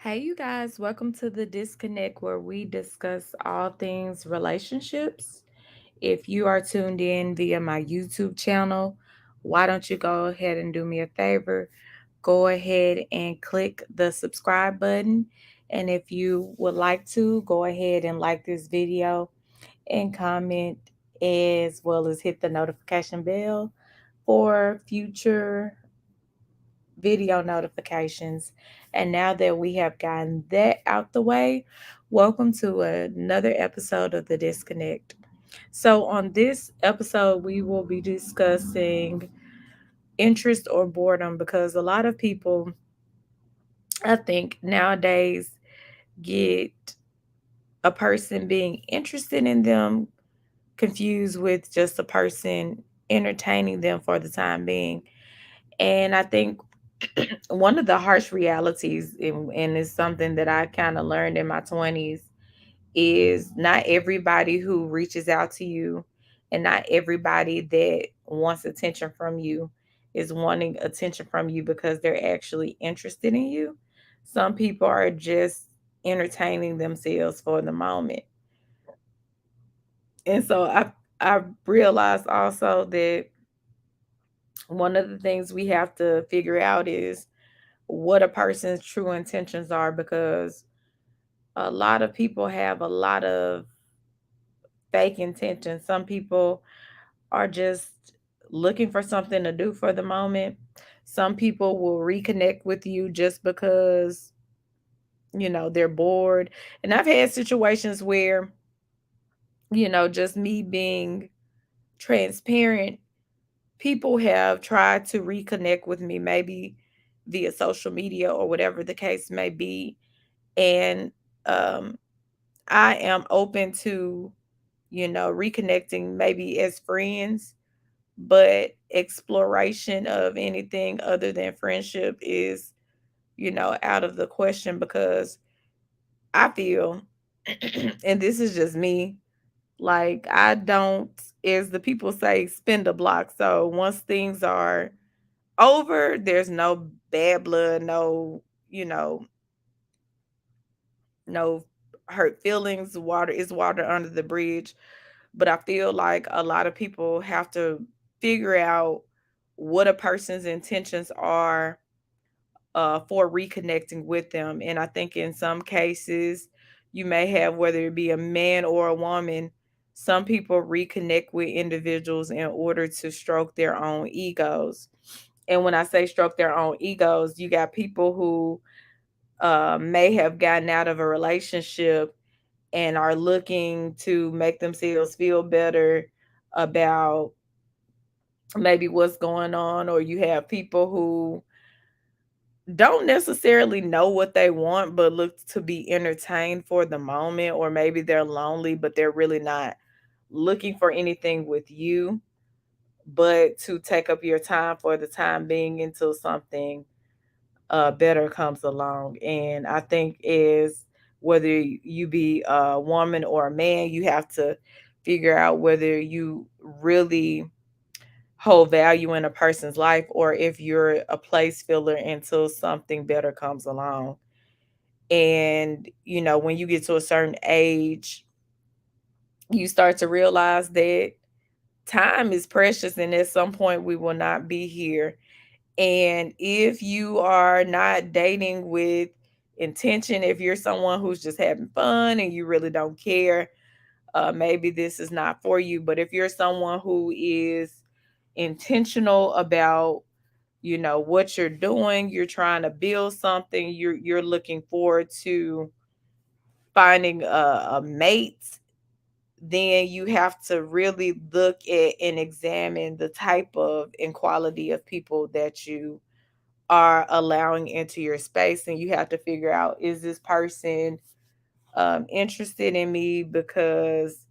Hey, you guys, welcome to the Disconnect where we discuss all things relationships. If you are tuned in via my YouTube channel, why don't you go ahead and do me a favor? Go ahead and click the subscribe button. And if you would like to, go ahead and like this video and comment as well as hit the notification bell for future video notifications. And now that we have gotten that out the way, welcome to another episode of The Disconnect. So, on this episode, we will be discussing interest or boredom because a lot of people, I think, nowadays get a person being interested in them confused with just a person entertaining them for the time being. And I think one of the harsh realities, and it's something that I kind of learned in my 20s, is not everybody who reaches out to you and not everybody that wants attention from you is wanting attention from you because they're actually interested in you. Some people are just entertaining themselves for the moment. And so I realized also that one of the things we have to figure out is what a person's true intentions are because a lot of people have a lot of fake intentions. Some people are just looking for something to do for the moment. Some people will reconnect with you just because, they're bored. And I've had situations where, just me being transparent, people have tried to reconnect with me, maybe via social media or whatever the case may be. And um, I am open to, reconnecting maybe as friends, but exploration of anything other than friendship is, out of the question because I feel, and this is just me, like I don't, as the people say, spend a block. So once things are over, there's no bad blood, you know, no hurt feelings. Water is water under the bridge. But I feel like a lot of people have to figure out what a person's intentions are for reconnecting with them. And I think in some cases, you may have, whether it be a man or a woman, some people reconnect with individuals in order to stroke their own egos. And when I say stroke their own egos, you got people who may have gotten out of a relationship and are looking to make themselves feel better about maybe what's going on, or you have people who don't necessarily know what they want but look to be entertained for the moment, or maybe they're lonely but they're really not looking for anything with you but to take up your time for the time being until something better comes along. And I think is whether you be a woman or a man, you have to figure out whether you really hold value in a person's life or if you're a place filler until something better comes along. And, when you get to a certain age, you start to realize that time is precious and at some point we will not be here. And if you are not dating with intention, if you're someone who's just having fun and you really don't care, maybe this is not for you. But if you're someone who is intentional about, what you're doing, you're trying to build something, you're looking forward to finding a mate, then you have to really look at and examine the type of and quality of people that you are allowing into your space. And you have to figure out, is this person interested in me because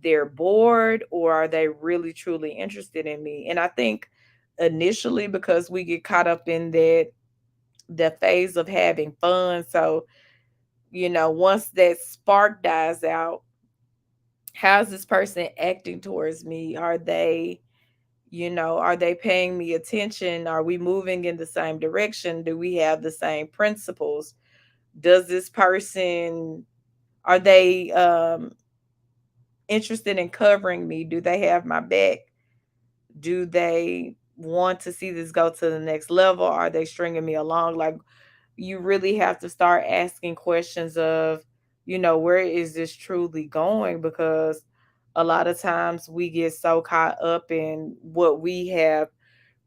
they're bored, or are they really truly interested in me? And I think initially, because we get caught up in the phase of having fun, so once that spark dies out, how's this person acting towards me? Are they paying me attention? Are we moving in the same direction? Do we have the same principles? Does this person, are they interested in covering me? Do they have my back? Do they want to see this go to the next level? Are they stringing me along? Like, you really have to start asking questions of, where is this truly going? Because a lot of times we get so caught up in what we have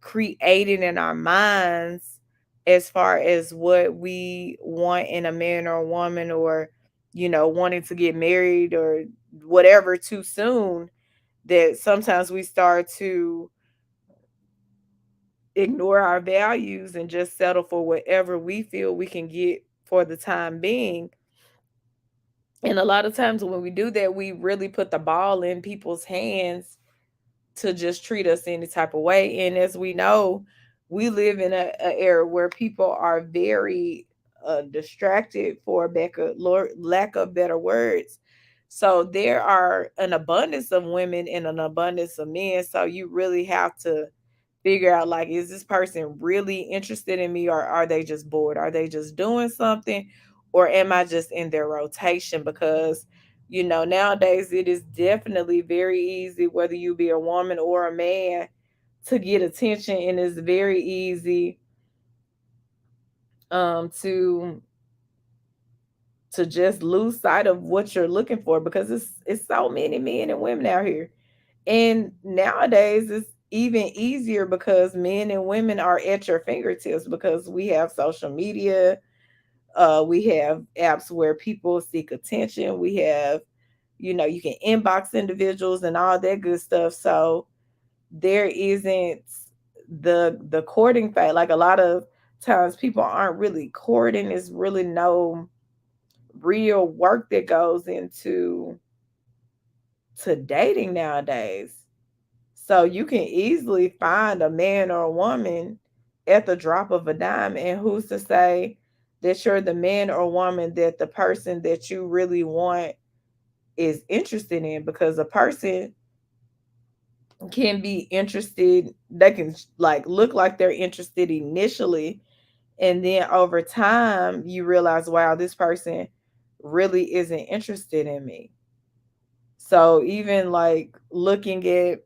created in our minds as far as what we want in a man or a woman, or wanting to get married or whatever too soon, that sometimes we start to ignore our values and just settle for whatever we feel we can get for the time being. And a lot of times when we do that, we really put the ball in people's hands to just treat us any type of way. And as we know, we live in a era where people are very distracted, for lack of better words. So there are an abundance of women and an abundance of men. So you really have to figure out, like, is this person really interested in me, or are they just bored? Are they just doing something, or am I just in their rotation? Because nowadays it is definitely very easy, whether you be a woman or a man, to get attention, and it's very easy to just lose sight of what you're looking for, because it's so many men and women out here. And nowadays it's even easier because men and women are at your fingertips, because we have social media, we have apps where people seek attention, we have, you can inbox individuals and all that good stuff. So there isn't the courting phase. Like, a lot of times people aren't really courting. There's really no real work that goes into dating nowadays. So you can easily find a man or a woman at the drop of a dime. And who's to say that you're the man or woman that the person that you really want is interested in? Because a person can be interested, they can like look like they're interested initially, and then over time you realize, wow, this person really isn't interested in me. So even like looking at,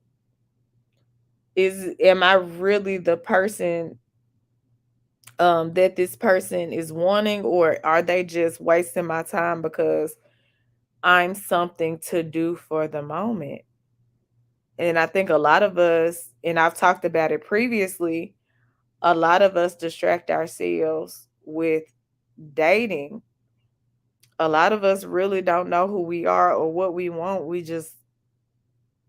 is am I really the person that this person is wanting, or are they just wasting my time because I'm something to do for the moment? And I think a lot of us, and I've talked about it previously, a lot of us distract ourselves with dating. A lot of us really don't know who we are or what we want. We just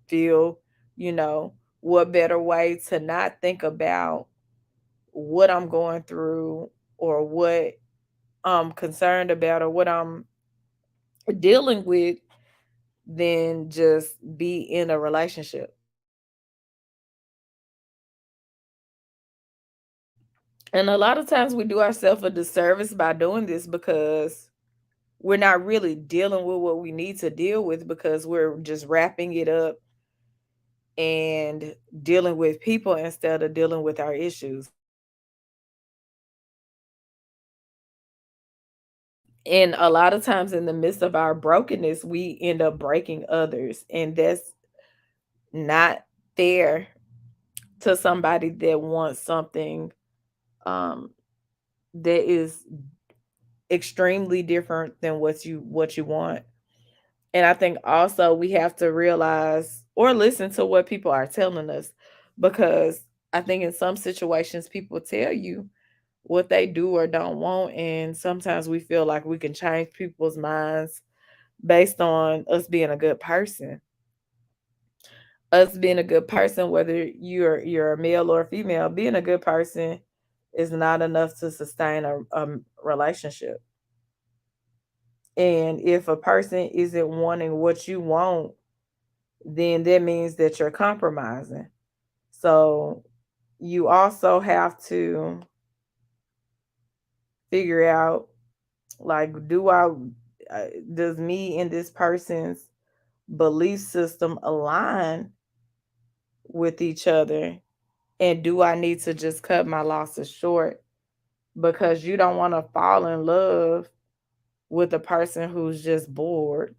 feel, you know, what better way to not think about what I'm going through, or what I'm concerned about, or what I'm dealing with, than just be in a relationship. And a lot of times we do ourselves a disservice by doing this, because we're not really dealing with what we need to deal with, because we're just wrapping it up and dealing with people instead of dealing with our issues. And a lot of times in the midst of our brokenness, we end up breaking others. And that's not fair to somebody that wants something um, that is extremely different than what you want. And I think also we have to realize or listen to what people are telling us, because I think in some situations people tell you what they do or don't want, and sometimes we feel like we can change people's minds based on us being a good person. Us being a good person, whether you're a male or a female, being a good person is not enough to sustain a relationship. And if a person isn't wanting what you want, then that means that you're compromising. So you also have to figure out, like, does me and this person's belief system align with each other? And do I need to just cut my losses short because you don't want to fall in love with a person who's just bored.